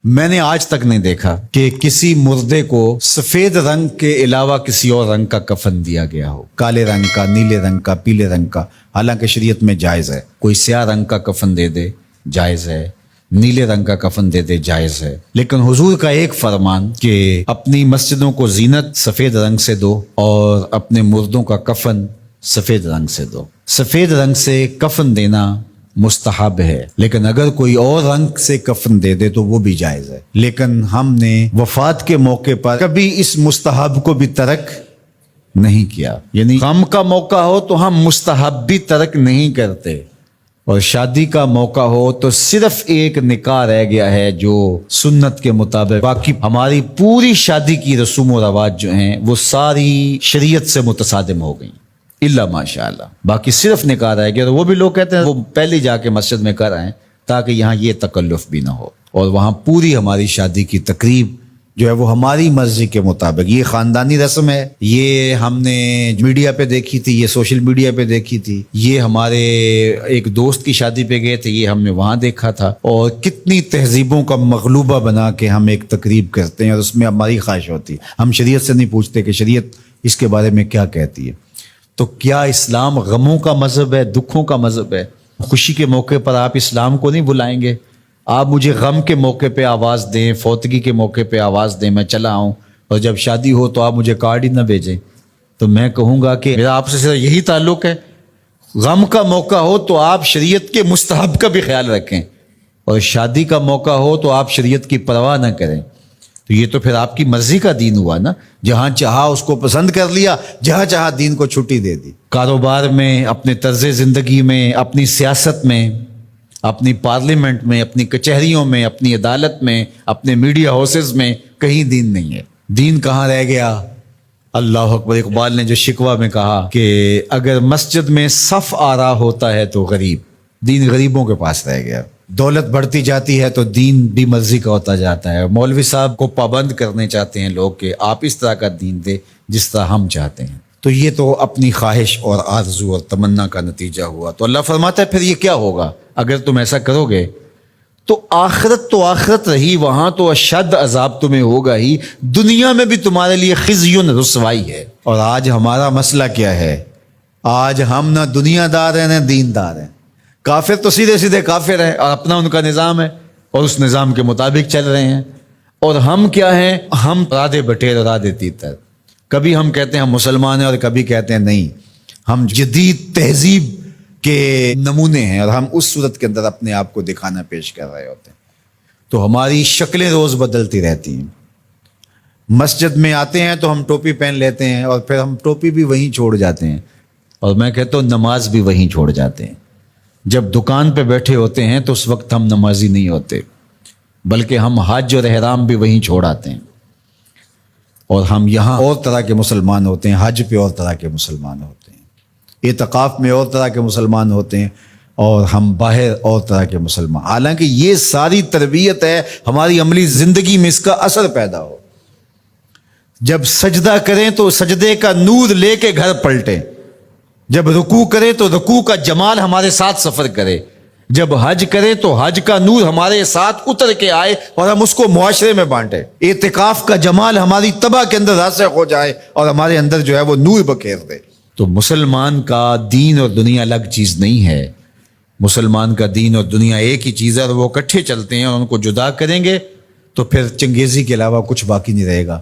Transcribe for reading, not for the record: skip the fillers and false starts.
میں نے آج تک نہیں دیکھا کہ کسی مردے کو سفید رنگ کے علاوہ کسی اور رنگ کا کفن دیا گیا ہو، کالے رنگ کا، نیلے رنگ کا، پیلے رنگ کا۔ حالانکہ شریعت میں جائز ہے، کوئی سیاہ رنگ کا کفن دے دے جائز ہے، نیلے رنگ کا کفن دے دے جائز ہے، لیکن حضور کا ایک فرمان کہ اپنی مسجدوں کو زینت سفید رنگ سے دو اور اپنے مردوں کا کفن سفید رنگ سے دو۔ سفید رنگ سے کفن دینا مستحب ہے، لیکن اگر کوئی اور رنگ سے کفن دے دے تو وہ بھی جائز ہے۔ لیکن ہم نے وفات کے موقع پر کبھی اس مستحب کو بھی ترک نہیں کیا، یعنی غم کا موقع ہو تو ہم مستحب بھی ترک نہیں کرتے، اور شادی کا موقع ہو تو صرف ایک نکاح رہ گیا ہے جو سنت کے مطابق، باقی ہماری پوری شادی کی رسوم و رواج جو ہیں وہ ساری شریعت سے متصادم ہو گئیں الا ماشاء اللہ۔ باقی صرف نکاح رہ گیا، تو وہ بھی لوگ کہتے ہیں وہ پہلے جا کے مسجد میں کر آئیں تاکہ یہاں یہ تکلف بھی نہ ہو، اور وہاں پوری ہماری شادی کی تقریب جو ہے وہ ہماری مرضی کے مطابق۔ یہ خاندانی رسم ہے، یہ ہم نے میڈیا پہ دیکھی تھی، یہ سوشل میڈیا پہ دیکھی تھی، یہ ہمارے ایک دوست کی شادی پہ گئے تھے، یہ ہم نے وہاں دیکھا تھا، اور کتنی تہذیبوں کا مغلوبہ بنا کے ہم ایک تقریب کرتے ہیں اور اس میں ہماری خواہش ہوتی ہے۔ ہم شریعت سے نہیں پوچھتے کہ شریعت اس کے بارے میں کیا کہتی ہے۔ تو کیا اسلام غموں کا مذہب ہے، دکھوں کا مذہب ہے؟ خوشی کے موقع پر آپ اسلام کو نہیں بلائیں گے؟ آپ مجھے غم کے موقع پہ آواز دیں، فوتگی کے موقع پہ آواز دیں، میں چلا آؤں، اور جب شادی ہو تو آپ مجھے کارڈ ہی نہ بھیجیں، تو میں کہوں گا کہ میرا آپ سے صرف یہی تعلق ہے۔ غم کا موقع ہو تو آپ شریعت کے مستحب کا بھی خیال رکھیں، اور شادی کا موقع ہو تو آپ شریعت کی پرواہ نہ کریں۔ تو یہ تو پھر آپ کی مرضی کا دین ہوا نا، جہاں چاہا اس کو پسند کر لیا، جہاں چاہا دین کو چھٹی دے دی۔ کاروبار میں، اپنے طرز زندگی میں، اپنی سیاست میں، اپنی پارلیمنٹ میں، اپنی کچہریوں میں، اپنی عدالت میں، اپنے میڈیا ہاؤسز میں کہیں دین نہیں ہے۔ دین کہاں رہ گیا؟ اللہ اکبر۔ اقبال نے جو شکوہ میں کہا کہ اگر مسجد میں صف آ رہا ہوتا ہے تو غریب، دین غریبوں کے پاس رہ گیا۔ دولت بڑھتی جاتی ہے تو دین بھی مرضی کا ہوتا جاتا ہے۔ مولوی صاحب کو پابند کرنے چاہتے ہیں لوگ کہ آپ اس طرح کا دین دے جس طرح ہم چاہتے ہیں، تو یہ تو اپنی خواہش اور آرزو اور تمنا کا نتیجہ ہوا۔ تو اللہ فرماتا ہے پھر یہ کیا ہوگا اگر تم ایسا کرو گے تو آخرت رہی، وہاں تو اشد عذاب تمہیں ہوگا ہی، دنیا میں بھی تمہارے لیے خزی رسوائی ہے۔ اور آج ہمارا مسئلہ کیا ہے؟ آج ہم نہ دنیا دار ہیں نہ دین دار ہیں۔ کافر تو سیدھے سیدھے کافر ہیں اور اپنا ان کا نظام ہے اور اس نظام کے مطابق چل رہے ہیں، اور ہم کیا ہیں؟ ہم رادے بٹیر اور رادے تیتر۔ کبھی ہم کہتے ہیں ہم مسلمان ہیں اور کبھی کہتے ہیں نہیں، ہم جدید تہذیب کے نمونے ہیں، اور ہم اس صورت کے اندر اپنے آپ کو دکھانا پیش کر رہے ہوتے ہیں۔ تو ہماری شکلیں روز بدلتی رہتی ہیں۔ مسجد میں آتے ہیں تو ہم ٹوپی پہن لیتے ہیں اور پھر ہم ٹوپی بھی وہیں چھوڑ جاتے ہیں، اور میں کہتا ہوں نماز بھی وہیں چھوڑ جاتے ہیں۔ جب دکان پہ بیٹھے ہوتے ہیں تو اس وقت ہم نمازی نہیں ہوتے، بلکہ ہم حج اور احرام بھی وہیں چھوڑ آتے ہیں، اور ہم یہاں اور طرح کے مسلمان ہوتے ہیں، حج پہ اور طرح کے مسلمان ہوتے ہیں، اعتکاف میں اور طرح کے مسلمان ہوتے ہیں، اور ہم باہر اور طرح کے مسلمان۔ حالانکہ یہ ساری تربیت ہے ہماری عملی زندگی میں اس کا اثر پیدا ہو۔ جب سجدہ کریں تو سجدے کا نور لے کے گھر پلٹیں، جب رکوع کرے تو رکوع کا جمال ہمارے ساتھ سفر کرے، جب حج کرے تو حج کا نور ہمارے ساتھ اتر کے آئے اور ہم اس کو معاشرے میں بانٹیں، اعتکاف کا جمال ہماری طبع کے اندر راسخ ہو جائے اور ہمارے اندر جو ہے وہ نور بکھیر دے۔ تو مسلمان کا دین اور دنیا الگ چیز نہیں ہے، مسلمان کا دین اور دنیا ایک ہی چیز ہے، اور وہ اکٹھے چلتے ہیں، اور ان کو جدا کریں گے تو پھر چنگیزی کے علاوہ کچھ باقی نہیں رہے گا۔